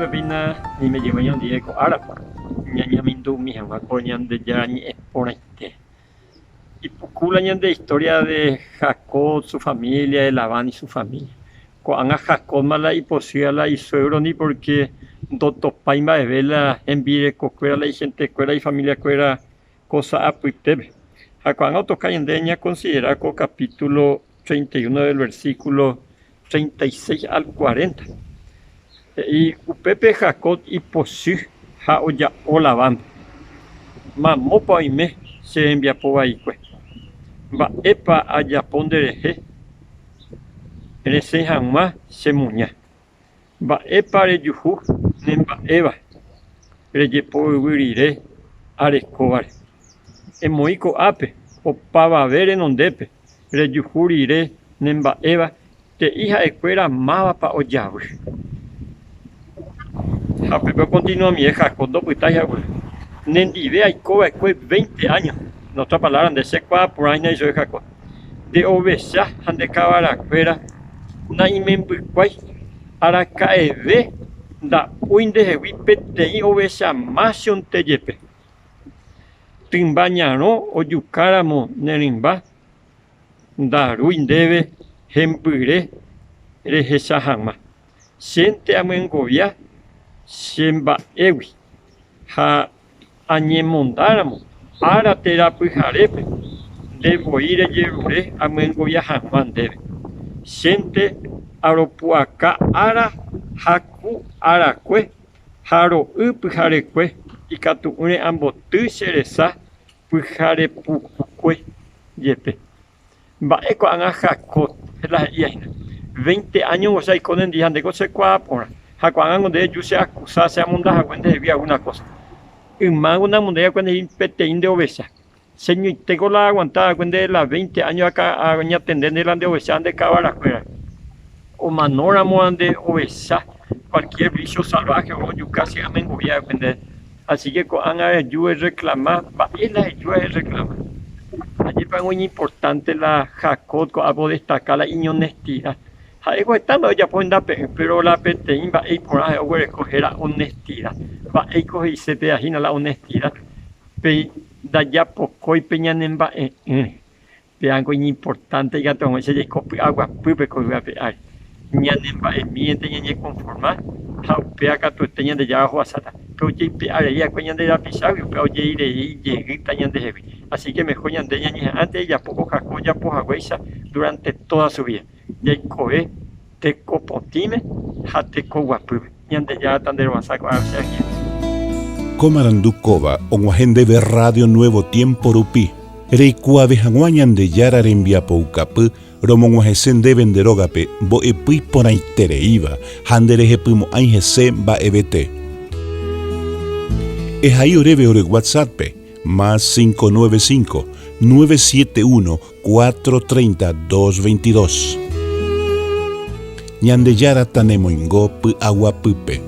pepina ni me llevo un día con arapa. Ñaña mindu mi hanga coñan de ya ni exponente. Y pukula ñan de historia de Jacob, su familia, de Labán y su familia. Cuando Jacob mala y posiala y suegro ni porque doctor paima de vela envire cocuera la gente cuera y familia cuera cosa apuitebe. Jacob toca en deña considera con capítulo 31 del versículo 36 al 40. Y upepe Jacob y posí ja oya olaban. Mamó paime se envía por ahí pues. Va epa allá pondereje. En ese jamás se muña. Va epa re yuju nemba eva. Re yepo virire arescobar. En moico ape o pava ver en ondepe. Re yujurire nemba eva. Te hija escuela mava pa oyawe. A Pepe continúa mi hija con dos putas güey. Nendivea y coba después 20 años. En otras palabras, de secuá por ahí no soy Jacob. De obesa, ande cabara fuera. Na imembuquay. Ara caeve. Da uinde hewi pete y obesa más un teyepe. Timbañano o yucáramo nerimba. Da ruindebe. Hempure. Rejesa jama. Siente amengovia. Semba ewi. Ha añemondáramo. Ara terapi jarepe. Debo ir a yerure a mengoya jamán debe. Siente aropuaca ara haku arakue. Haro upijarekue. Y catuune ambotu cereza. Pujare pukue. Yepe. Va eco anga Jacob. La iaina. 20 años o sea, con el día de cosa cuapora. Jacuan donde ellos se acusa se amonda cuando había alguna cosa. Y más una moneda cuando hay peteín de obesa. Señor, tengo la aguantada cuando de las 20 años acá a doña atender de obesa de cabara fuera. O manóramo de obesa, cualquier bicho salvaje o yo casi a mengovia cuando. Así que con ayuda reclamar, va y la ayuda reclamar. Allí para muy importante la Jacob con algo destacar la honestidad. Algo estando ya pueden dar, pero la peteín va a por ahí a escoger la honestidad. Va a escoger y se te imagina la honestidad. Pero da ya poco y peñanen va pero algo importante ya tengo ese de copia agua pupe con va a pegar. Ñanen va a miente ñanen conformar. Pea que tú tenías de ya abajo a sata. Pero ya pegar ya cuñan de la pisagio, pero ya iré y llegué tañan de heavy. Así que mejor ñan de ñanen antes ya poco Jacob ya poja huesa durante toda su vida. Ya coe te copotime jate coguapu ñande ya tan de rosaco a sea aquí. Comarandukova onguajende de Radio Nuevo Tiempo Rupi. Reikua vejanguañan de yara rembia poucapu romonguajesen de venderogape bo epui por aitereiva handereje pumo aingese ba ebete. Es ahí oreve ore WhatsApp más 595 971 430 222. Ñande yara tanemoingo pu agua pupe.